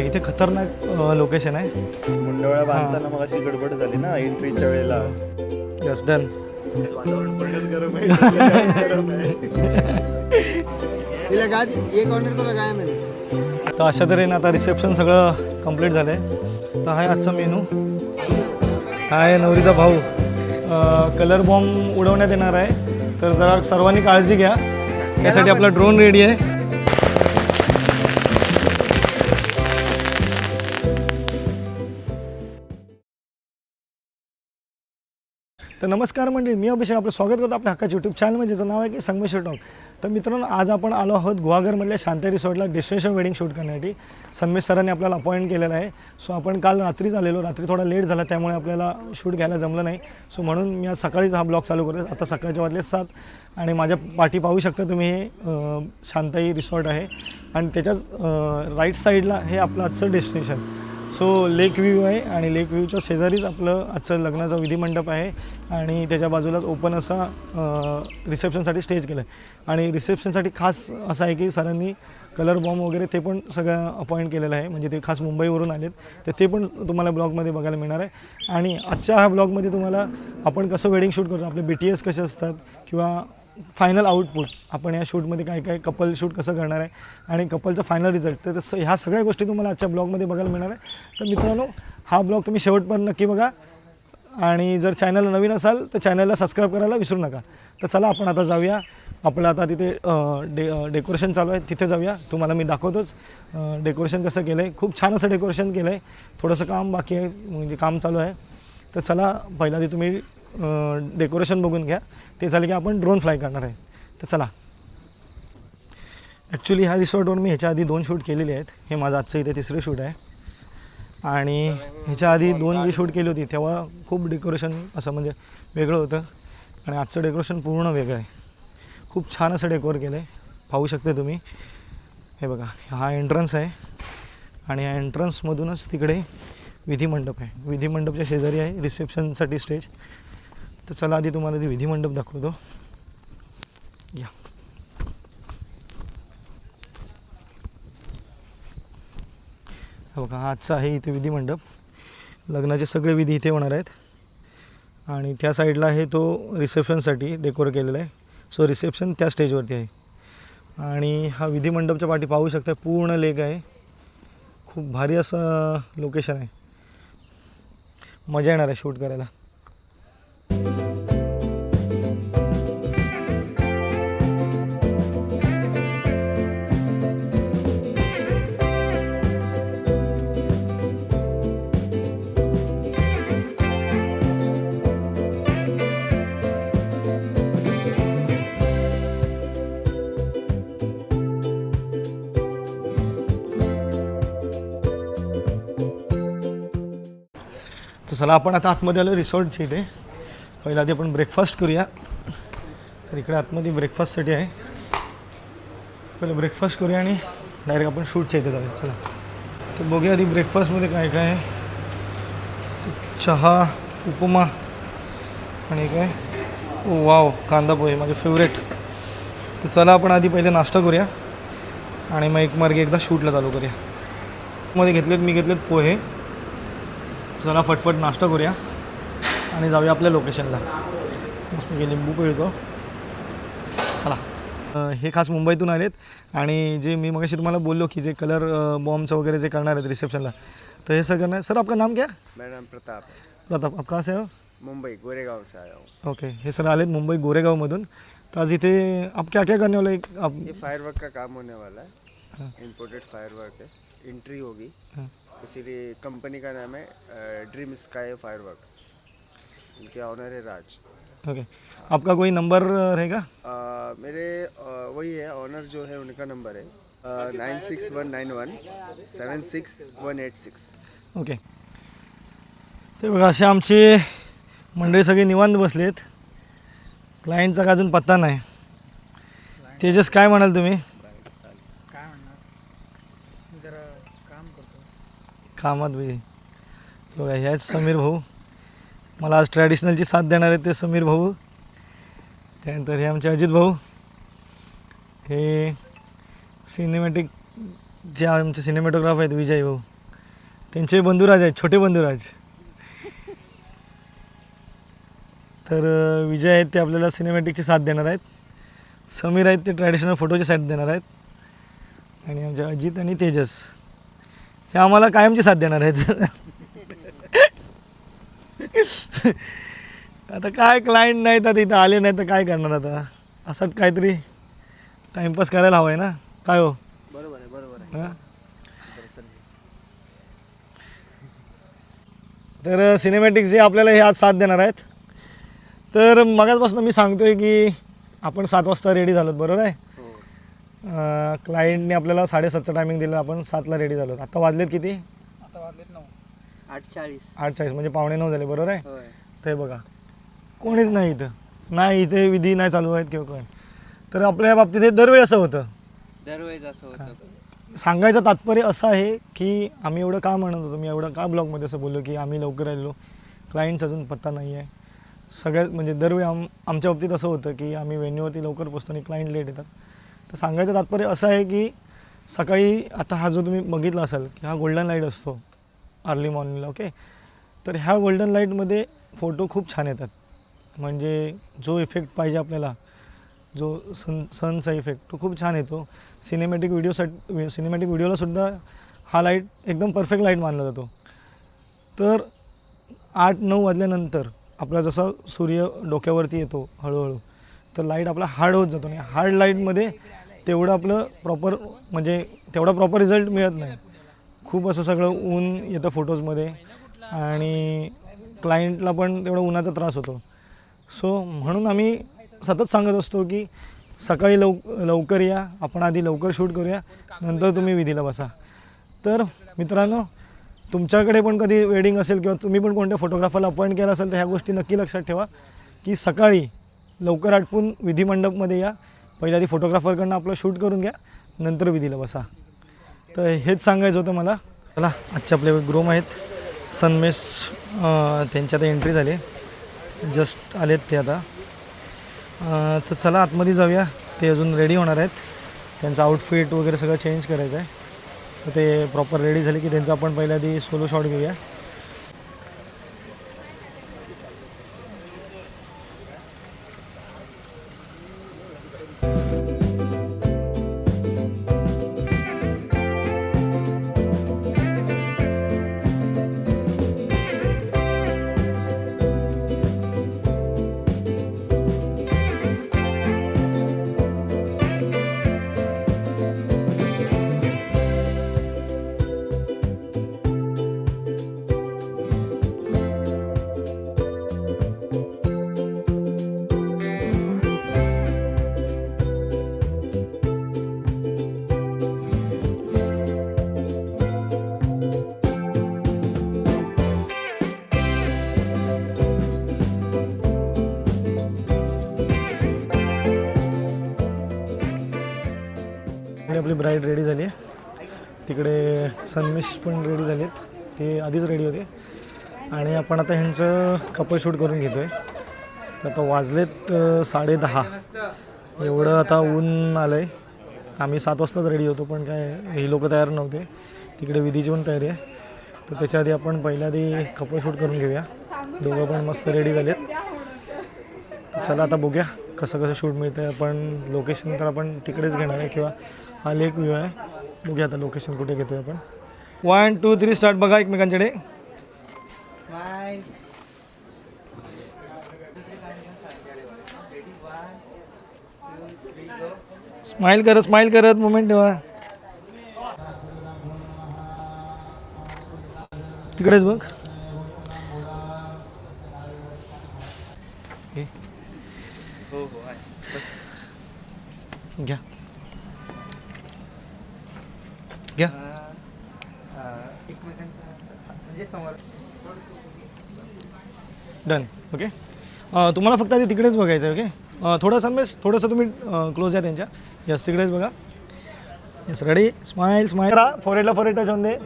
इथे खतरनाक लोकेशन आहे. मुंडवळा बांधताना मग अशी गडबड झाली ना एंट्रीच्या वेळेला. Yes done. वातावरण पडलं गरम आहे. तर अशा तऱ्हेने आता रिसेप्शन सगळं कंप्लीट झालं आहे. तर हा आहे आजचा मेनू. हा आहे नवरीचा भाऊ. कलर बॉम्ब उडवण्यात येणार आहे, तर जरा सर्वांनी काळजी घ्या. त्यासाठी आपला ड्रोन रेडी आहे. तर नमस्कार मंडळी, मी अभिषेक आपलं स्वागत करतो आपल्या हक्काच्या यूट्यूब चॅनलमध्ये, ज्याचं नाव आहे की संगमेश्वर टॉक. तर मित्रांनो, आज आपण आलो आहोत गुहागरमधल्या शांती रिसॉर्टला डेस्टिनेशन वेडिंग शूट करण्यासाठी. संगमेश सरांनी आपल्याला अपॉइंट केलेलं आहे. सो आपण काल रात्रीच आलेलो, रात्री थोडा लेट झाला, त्यामुळे आपल्याला शूट घ्यायला जमलं नाही. सो म्हणून मी आज सकाळीच हा ब्लॉग चालू करतो. आता सकाळच्या वाजले 7 आणि माझ्या पाठी पाहू शकता तुम्ही, हे शांताई रिसॉर्ट आहे आणि त्याच्याच राईट साईडला हे आपलं आजचं डेस्टिनेशन. सो लेक व्ह्यू आहे आणि लेक व्ह्यूच्या शेजारीच आपलं आजचं लग्नाचा विधिमंडप आहे आणि त्याच्या बाजूलाच ओपन असा रिसेप्शनसाठी स्टेज केलं आहे. आणि रिसेप्शनसाठी खास असं आहे की सरांनी कलर बॉम्ब वगैरे ते पण सगळं अपॉइंट केलेलं आहे. म्हणजे ते खास मुंबईवरून आलेत, तर ते पण तुम्हाला ब्लॉगमध्ये बघायला मिळणार आहे. आणि आजच्या ह्या ब्लॉगमध्ये तुम्हाला आपण कसं वेडिंग शूट करतो, आपले BTS कसे असतात किंवा फायनल आउटपुट, आपण या शूटमध्ये काय काय कपल शूट कसं करणार आहे आणि कपलचा फायनल रिझल्ट, तर ह्या सगळ्या गोष्टी तुम्हाला आजच्या ब्लॉगमध्ये बघायला मिळणार आहे. तर मित्रांनो, हा ब्लॉग तुम्ही शेवटपर्यंत नक्की बघा आणि जर चॅनलला नवीन असाल तर चॅनलला सबस्क्राईब करायला विसरू नका. तर चला आपण आता जाऊया. आपलं आता तिथे डेकोरेशन चालू आहे, तिथे जाऊया. तुम्हाला मी दाखवतोच डेकोरेशन कसं केलं आहे. खूप छान असं डेकोरेशन केलं आहे. थोडंसं काम बाकी आहे, म्हणजे काम चालू आहे. तर चला, पहिला आधी तुम्ही डेकोरेशन बघून घ्या. ते झालं की आपण ड्रोन फ्लाय करणार आहे. तर चला. ॲक्च्युली ह्या रिसॉर्टवर मी ह्याच्या आधी 2 शूट केलेले आहेत. हे माझं आजचं इथे 3रं शूट आहे. आणि ह्याच्या आधी 2 जी शूट केली होती तेव्हा खूप डेकोरेशन असं म्हणजे वेगळं होतं आणि आजचं डेकोरेशन पूर्ण वेगळं आहे. खूप छान असं डेकोर केलं आहे, पाहू शकता तुम्ही. हे बघा, हा एंट्रन्स आहे आणि या एंट्रन्समधूनच तिकडे विधिमंडप आहे. विधिमंडपच्या शेजारी आहे रिसेप्शनसाठी स्टेज. तर चला, आधी तुम्हाला ती विधिमंडप दाखवतो. या, बघा, हा आजचा आहे इथे विधिमंडप. लग्नाचे सगळे विधी इथे होणार आहेत. आणि त्या साईडला आहे तो रिसेप्शनसाठी डेकोर केलेला आहे. सो रिसेप्शन त्या स्टेजवरती आहे. आणि हा विधिमंडपच्या पाठी पाहू शकता, पूर्ण लेक आहे. खूप भारी असं लोकेशन आहे, मजा येणार आहे शूट करायला. तर चला, आपण आता आतमध्ये आलो रिसॉर्टच्या इथे. पहिला आधी आपण ब्रेकफास्ट करूया. तर इकडे आतमध्ये ब्रेकफास्टसाठी आहे. पहिलं ब्रेकफास्ट करूया आणि डायरेक्ट आपण शूटच्या इथे जाऊया. चला, तर बघूया आधी ब्रेकफास्टमध्ये काय काय आहे. चहा, उपमा आणि काय, ओ वाव, कांदा पोहे, माझे फेवरेट. तर चला, आपण आधी पहिले नाश्ता करूया आणि मग एक मार्गे एकदा शूटला चालू करूया. मध्ये मी घेतलेत पोहे. चला, फटफट नाश्ता करूया आणि जाऊया आपल्या लोकेशनला. मस्त लिंबू पिळतो. चला. हे खास मुंबईतून आलेत आणि जे मी मगाशी तुम्हाला बोललो की जे कलर बॉम्बचं वगैरे जे करणार आहेत रिसेप्शनला, तर हे सगळं नाही. सर, आपका नाम क्या? मेरा नाम प्रताप. प्रताप, आप कहाँ से हो? मुंबई गोरेगांव से आया हूँ. ओके. हे सर आलेत मुंबई गोरेगावमधून. तर आज इथे आप क्या क्या करने वाले? आप ये फायरवर्क का काम होने वाला है. इम्पोर्टेड फायरवर्क है. एंट्री होगी. इसीलिए कंपनी का नाम है ड्रीम स्काई फायरवर्क्स. इनके ऑनर है राज. ओके. आपका कोई नंबर रहेगा? मेरे वही है ऑनर जो है, उनका नंबर है 9619176186. ओके. ते बघा, असे आमची मंडळी सगळी निवांत बसलेत. क्लायंटचा का अजून पत्ता नाही. तेजस, काय म्हणाल तुम्ही? कामात बी बघा, ह्याच समीर भाऊ मला आज ट्रॅडिशनलची साथ देणार आहेत. ते समीर भाऊ. त्यानंतर हे आमचे अजित भाऊ. हे सिनेमॅटिक जे आमचे सिनेमॅटोग्राफ आहेत विजय भाऊ. त्यांचे बंधुराज आहेत, छोटे बंधुराज. तर विजय आहेत ते आपल्याला सिनेमॅटिकची साथ देणार आहेत. समीर आहेत ते ट्रॅडिशनल फोटोची साथ देणार आहेत. आणि आमचे अजित आणि तेजस हे आम्हाला कायमची साथ देणार आहेत. आता काय क्लायंट नाही तर इथं आले नाही तर काय करणार आता. असं काहीतरी टाईमपास करायला हवं आहे ना. काय हो? बरोबर आहे. हां. तर सिनेमॅटिक जे आपल्याला हे आज साथ देणार आहेत. तर मगाचपासून मी सांगतोय की आपण 7 वाजता रेडी झालोत, बरोबर आहे. हो. क्लायंटने आपल्याला 7:30चं टायमिंग दिलं, आपण 7ला रेडी झालो. आता वाजलेत किती? 8:40 म्हणजे 8:45 झाले, बरोबर आहे. होय. ते बघा कोणीच नाही इथं, नाही इथे विधी नाही चालू आहेत किंवा कोण. तर आपल्या बाबतीत हे दरवेळी असं होतं. दरवेळेस असं होतं. सांगायचं तात्पर्य असं आहे की आम्ही एवढं का म्हणत होतो, मी एवढं का ब्लॉगमध्ये असं बोललो की आम्ही लवकर आलेलो, क्लायंट्स अजून पत्ता नाही आहे. सगळ्यात म्हणजे दरवेळी आमच्या बाबतीत असं होतं की आम्ही व्हेन्यूवरती लवकर पोचतो आणि क्लायंट लेट येतात. तर सांगायचं तात्पर्य असं आहे की सकाळी आता हा जो तुम्ही बघितला असाल की हा गोल्डन लाईट असतो अर्ली मॉर्निंगला, ओके. तर ह्या गोल्डन लाईटमध्ये फोटो खूप छान येतात. म्हणजे जो इफेक्ट पाहिजे आपल्याला, जो सनचा इफेक्ट तो खूप छान येतो. सिनेमॅटिक व्हिडिओलासुद्धा हा लाईट एकदम परफेक्ट लाईट मानला जातो. तर 8-9 वाजल्यानंतर आपला जसा सूर्य डोक्यावरती येतो हळूहळू, तर लाईट आपला हार्ड होत जातो. आणि हार्ड लाईटमध्ये तेवढं आपलं प्रॉपर म्हणजे तेवढा प्रॉपर रिझल्ट मिळत नाही. खूप असं सगळं ऊन येतं फोटोजमध्ये आणि क्लायंटला पण तेवढा उन्हाचा त्रास होतो. सो म्हणून आम्ही सतत सांगत असतो की सकाळी लवकर या, आपण आधी लवकर शूट करूया, नंतर तुम्ही विधीला बसा. तर मित्रांनो, तुमच्याकडे पण कधी वेडिंग असेल किंवा तुम्ही पण कोणत्या फोटोग्राफरला अपॉइंट केला असेल तर ह्या गोष्टी नक्की लक्षात ठेवा की सकाळी लवकर आटपून विधी मंडपमध्ये या. पहिल्या आधी फोटोग्राफरकडनं आपलं शूट करून घ्या, नंतर विधीला बसा. तर हेच सांगायचं होतं मला. चला, आजचे आपले ग्रूम आहेत सनमेश, त्यांच्या आता एंट्री झाली, जस्ट आलेत ते आता. तर चला आतमध्ये जाऊया. ते अजून रेडी होणार आहेत, त्यांचं आउटफिट वगैरे सगळं चेंज करायचं आहे. तर ते प्रॉपर रेडी झाले की त्यांचा आपण पहिल्या आधी सोलो शॉट घेऊया. आपली ब्राईड रेडी झाली आहे. तिकडे सनमिश पण रेडी झालेत, ते आधीच रेडी होते. आणि आपण आता ह्यांचं कपल शूट करून घेतो आहे. तर आता वाजलेत 10:30. एवढं आता ऊन आलं आहे. आम्ही 7 वाजताच रेडी होतो, पण काय ही लोकं तयार नव्हते. तिकडे विधीची पण तयारी आहे. तर त्याच्या आधी आपण पहिल्या आधी कपल शूट करून घेऊया. दोघं पण मस्त रेडी झालेत. चला आता बघूया कसं कसं शूट मिळतं आहे. आपण लोकेशन तर आपण तिकडेच घेणार आहे किंवा हा लेक व्ह्यू आहे. बघूया आता लोकेशन कुठे घेतो आहे आपण. 1, 2, 3 स्टार्ट. बघा एकमेकांकडे. स्माईल करत मोमेंट ठेवा. तिकडेच बघ. हो आहे. घ्या घ्या. डन. ओके. तुम्हाला फक्त आधी तिकडेच बघायचं आहे. ओके. थोडंसं तुम्ही क्लोज आहे त्यांच्या. यस, तिकडेच बघा. Yes, ready. स्माईल करा. फोरहेडला फोरहेड टच होऊन दे.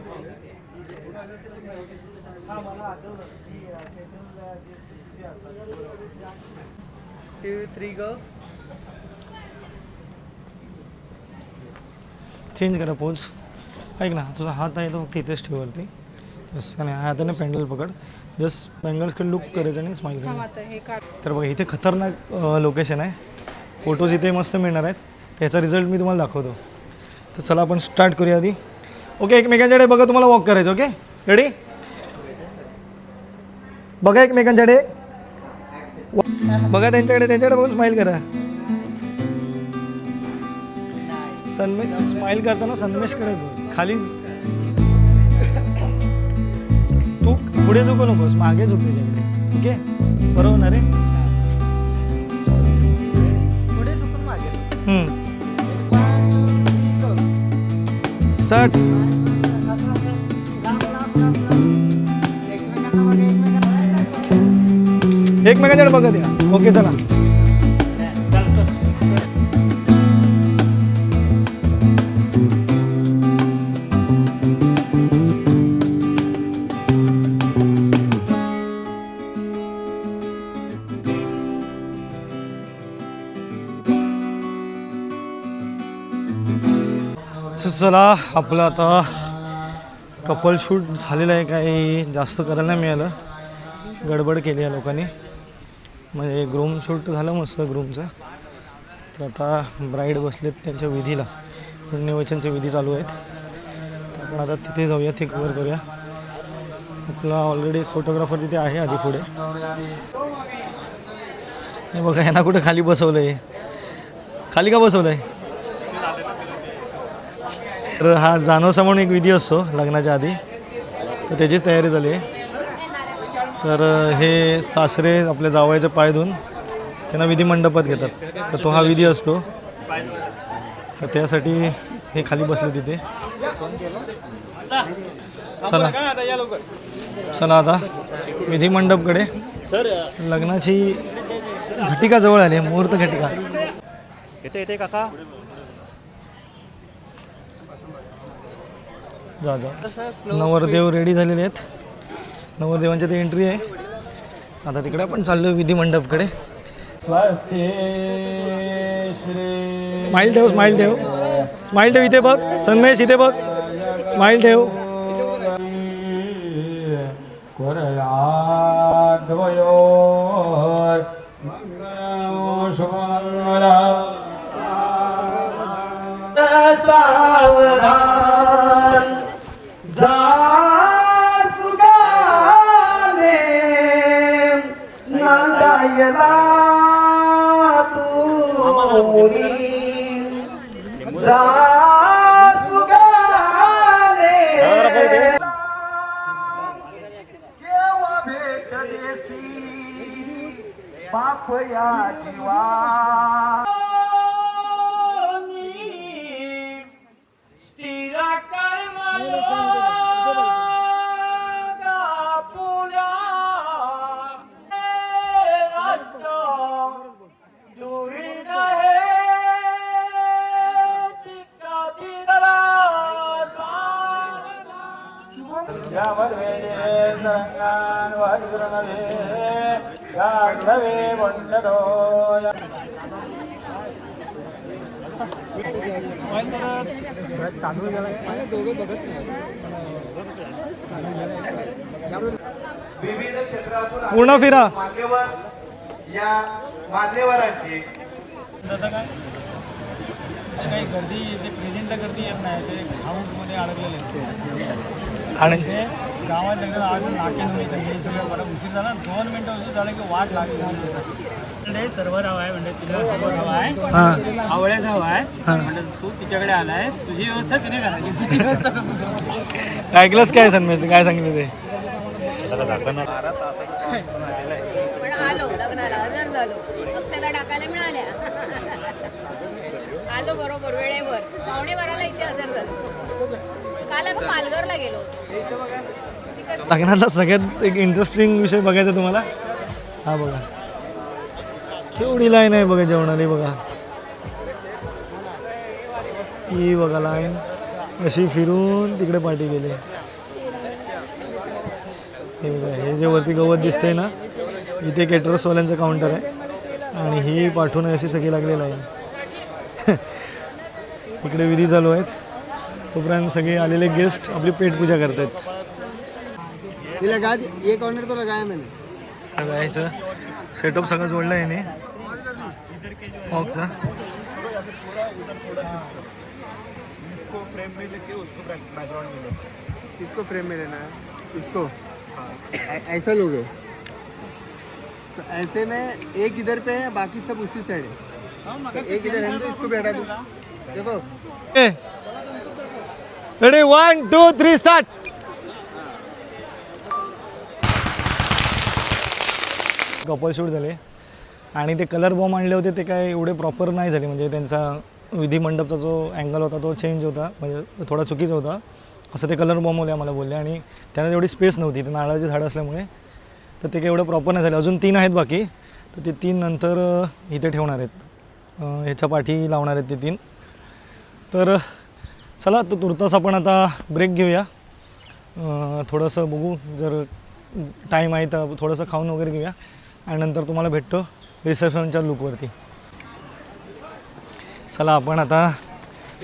चेंज करा पोज. ऐक ना, तुझा हात आहे तो फक्त इथेच ठेववरती. तसं नाही, हाताने पॅन्डल पकड, जस्ट बँगल्सकडे लुक करायचं आणि स्माईल करायचं. आता हे काढ. तर बघा इथे खतरनाक लोकेशन आहे, फोटोज इथे मस्त मिळणार आहेत, त्याचा रिझल्ट मी तुम्हाला दाखवतो. तर चला आपण स्टार्ट करूया आधी. ओके, एकमेकांच्याकडे बघा, तुम्हाला वॉक करायचं. Okay, ready? बघा एकमेकांच्याकडे, बघा त्यांच्याकडे बघून स्माईल करा. स्माईल करताना सन्मेशकडे बघ. खाली तू पुढे झुकू नकोस, मागे झुक त्याच्याकडे. ओके, बरोबर ना रे? स्टार्ट. एकमेकांकडे बघत या. ओके, चला. चला, आपलं आता कपल शूट झालेलं आहे, काही जास्त करायला नाही मिळालं, गडबड केली आहे लोकांनी. म्हणजे ग्रूम शूट झालं मस्त ग्रूमचं. तर आता ब्राईड बसलेत त्यांच्या विधीला, पुण्यवचनचे विधी चालू आहेत. तर आपण आता तिथे जाऊया, ते कवर करूया. आपला ऑलरेडी फोटोग्राफर तिथे आहे आधी पुढे. हे बघा, यांना कुठं खाली बसवलं आहे, खाली का बसवलं आहे? तर हा जानोसा म्हणून एक विधी असतो लग्नाच्या आधी, तर त्याचीच तयारी झाली आहे. तर हे सासरे आपल्या जावयाचे पाय धुवून त्यांना विधी मंडपात घेतात, तर तो हा विधी असतो. तर त्यासाठी हे खाली बसले तिथे. चला आता विधी मंडपकडे. लग्नाची घटिका जवळ आली, मुहूर्त घटिका. येते काका. जा. नवरदेव रेडी झालेले आहेत, नवरदेवांच्या ते एंट्री आहे. आता तिकडे आपण चाललो विधी मंडपकडे. स्माईल ठेव, स्माईल ठेव, स्माईल ठेव. इथे बघ सन्मेश, इथे बघ, स्माईल ठेव. पूर्ण फिरा. या मान्यवरांची काही गर्दी ते प्रेझेंटला गर्दी येत नाही, ते हाऊसमध्ये अडकलेले आहेत. खाणे ते गावात एकदा आज नाके नव्हे त्यांनी सगळं मला उशीर झाला, 2 मिनटं उशीर झालं की वाट लागली. सर्वर हवा आहे म्हणजे तिला सर्वर हवा आहे, आवळ्याचा हवा आहे म्हणजे तू तिच्याकडे आलायस, तुझी व्यवस्था तिने करायची, तिची व्यवस्था. ऐकलंच काय सन्मेश, काय सांगितलं ते? पण आलो लग्नाला, हजर झालो, अक्षता टाकायला मिळाल्या. आलो बरोबर वेळेवर, 9:15 इथे हजर झालो. काल आता पालघरला गेलो होतो. लग्नातला सगळ्यात एक इंटरेस्टिंग विषय बघायचा तुम्हाला, हा बघा केवढी लाईन आहे बघा जेवणाला. बघा ही बघा लाईन अशी फिरून तिकडे पाठी गेली. हे बघा, हे जे वरती गवत दिसतंय ना, इथे केटरर्सवाल्यांचं काउंटर आहे आणि ही पाठवून अशी सगळी लागलेली आहे. इकडे विधी चालू आहेत, तोपर्यंत सगळे आलेले गेस्ट आपली पेटपूजा करत आहेत. ये लगा दी, ये कॉर्नर तो लगाया मैंने. याचं सेटअप सगळं जोडलं आहे याने फॉगचा. किसको फ्रेम में लेना है? इसको ऐसा लोगे तो ऐसे में एक इधर पे है, बाकी सब उसी साइड है. तो एक इधर है तो इसको भी हटा दो. देखो रेडी 1 2 3 स्टार्ट. कपल शूट झाले आणि ते कलर बॉम्ब आणले होते ते काय एवढे प्रॉपर नाही झाले. म्हणजे त्यांचा विधी मंडपचा जो अँगल होता तो चेंज होता, म्हणजे थोडा चुकीचा होता असं ते कलर बॉम्ब होले आम्हाला बोलले. आणि त्यांना एवढी स्पेस नव्हती, ते नारळाची झाडं असल्यामुळे तर ते काही एवढं प्रॉपर नाही झाले. अजून 3 आहेत बाकी, तर ते 3 नंतर इथे ठेवणार आहेत, ह्याच्या पाठी लावणार आहेत ते 3. तर चला तो तुर्तास आपण आता ब्रेक घेऊया, थोडंसं बघू जर टाईम आहे तर थोडंसं खाऊन वगैरे घेऊया आणि नंतर तुम्हाला भेटतो रिसेप्शनच्या लुकवरती. चला आपण आता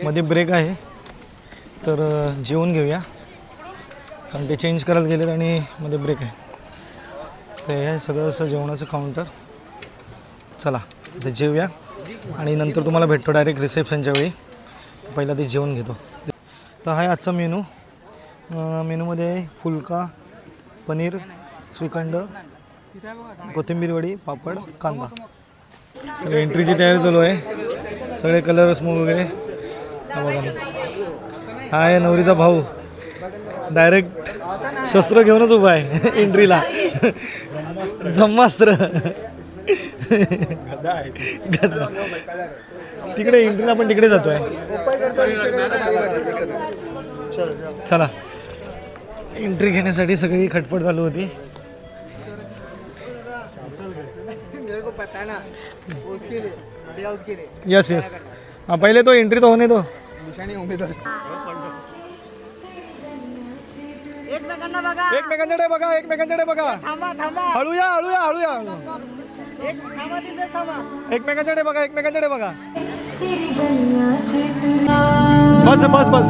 मध्ये ब्रेक आहे तर जेवून घेऊया, कारण ते चेंज करायला गेलेत आणि मध्ये ब्रेक आहे. तर हे आहे सगळं असं जेवणाचं काउंटर. चला ते जेवूया आणि नंतर तुम्हाला भेटतो डायरेक्ट रिसेप्शनच्या वेळी. पहिला ते जेवण घेतो. तर हा आहे आजचा मेनू. मेनूमध्ये आहे फुलका, पनीर, श्रीखंड, कोथिंबीर वडी, पापड, कांदा. सगळी एंट्रीची तयारी चालू आहे, सगळे कलर स्मोक वगैरे. हा बघा ना, हा आहे नवरीचा भाऊ, डायरेक्ट शस्त्र घेऊनच उभा आहे एंट्रीला. ब्रह्मास्त्र गदा. तिकडे एंट्रीला आपण तिकडे जातोय. चला एंट्री घेण्यासाठी सगळी खटपट चालू होती. यस यस, हाँ पहले तो एंट्री तो होने दो. एकमेकांकडे बघा, एकमेकांकडे बघा. हळूया हळूया हळूया. एकमेकांकडे बघा, एकमेकांकडे बघा. बस बस बस.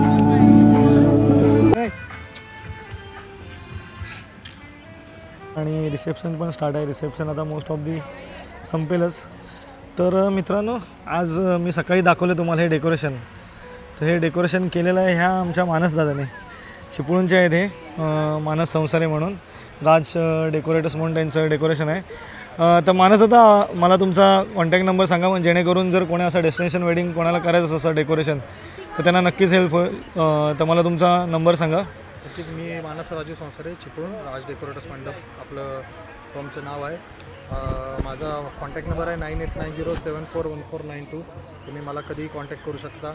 आणि रिसेप्शन पण स्टार्ट आहे. रिसेप्शन आता मोस्ट ऑफ दी संपेलच. तर मित्रांनो, आज मी सकाळी दाखवलं तुम्हाला हे डेकोरेशन. तर हे डेकोरेशन केलेलं आहे ह्या आमच्या मानसदादाने, चिपळूणचे आहेत हे, मानस संसारे म्हणून, राज डेकोरेटर्स म्हणून त्यांचं डेकोरेशन आहे. तर मानस आता मला तुमचा कॉन्टॅक्ट नंबर सांगा, म्हणजे जेणेकरून जर कोणी असं डेस्टिनेशन वेडिंग कोणाला करायचं असं डेकोरेशन तर त्यांना नक्कीच हेल्प होईल. तर मला तुमचा नंबर सांगा. नक्कीच. मी मानस राजू संसारे, चिपळूण, राज डेकोरेटर्स मंडप आपलं फॉर्मचं नाव आहे. माझा कॉन्टॅक्ट नंबर आहे 9890741492. तुम्ही मला कधीही कॉन्टॅक्ट करू शकता.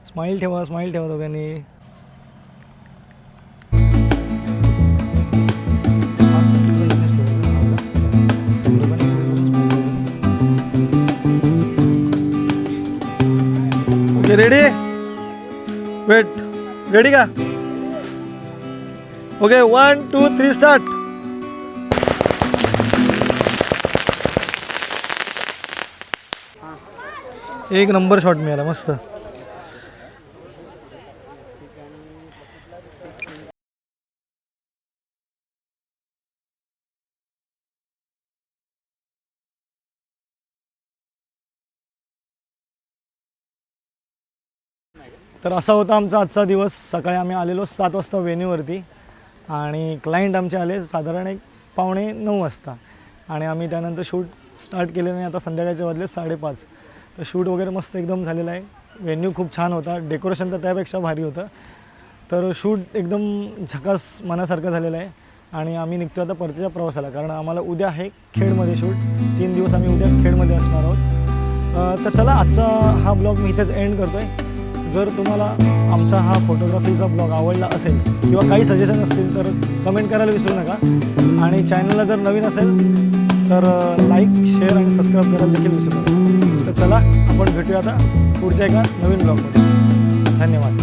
स्माईल ठेवा, स्माईल ठेवा दोघांनी. ओके रेडी, वेट, रेडी का? Okay 1 2 3 start. एक नंबर शॉट मिळाला, मस्त. तर असा होता आमचा आजचा दिवस. सकाळी आम्ही आलेलो 7 वाजता वेन्यूवरती आणि क्लायंट आमचे आले साधारण 8:45 वाजता आणि आम्ही त्यानंतर शूट स्टार्ट केले आणि आता संध्याकाळचे वाजले 5:30. तर शूट वगैरे मस्त एकदम झालेलं आहे. वेन्यू खूप छान होता, डेकोरेशन तर त्यापेक्षा भारी होतं. तर शूट एकदम झकास मनासारखं झालेलं आहे आणि आम्ही निघतो आता परतीच्या प्रवासाला, कारण आम्हाला उद्या आहे खेडमध्ये शूट. 3 दिवस आम्ही उद्या खेडमध्ये असणार आहोत. तर चला आजचा हा ब्लॉग मी इथेच एंड करतो आहे. जर तुम्हाला आमचा हा फोटोग्राफीचा ब्लॉग आवडला असेल किंवा काही सजेशन असतील तर कमेंट करायला विसरू नका. आणि चॅनलला जर नवीन असेल तर लाईक, शेअर आणि सबस्क्राईब करायला देखील विसरू नका. तर चला आपण भेटूया आता पुढच्या एका नवीन ब्लॉगमध्ये. धन्यवाद.